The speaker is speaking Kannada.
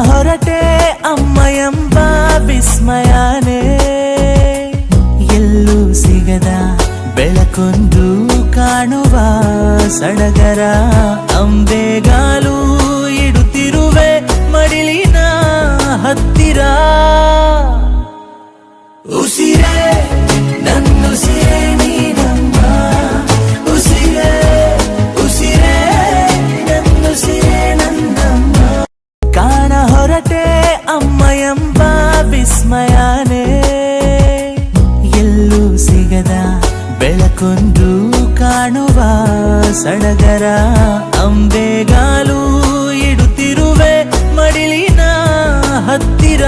ಹೊರಟೆ ಅಮ್ಮ ಎಂಬ ವಿಸ್ಮಯನೇ ಎಲ್ಲೂ ಸಿಗದ ಬೆಳಕೊಂದು ಕಾಣುವ ಸಡಗರ ಅಂಬೆಗಾಲು ಇಡುತ್ತಿರುವೆ ಮಡಿಲಿನ ಹತ್ತಿರ ಉಸಿರೇ ನನ್ನುಸಿರೇ ನೀನಮ್ಮ ಉಸಿರೇ ಉಸಿರೇ ನನ್ನುಸಿರೇ ನನ್ನಮ್ಮ ಕಾಣ ಹೊರಟೆ ಅಮ್ಮ ಎಂಬ ವಿಸ್ಮಯನೇ ಎಲ್ಲೂ ಸಿಗದ ಬೆಳಕೊಂದು ಕಾಣುವ ಸಡಗರ ಅಂಬೆಗಾಲು ಇಡುತ್ತಿರುವೆ ಮಡಿಲಿನ ಹತ್ತಿರ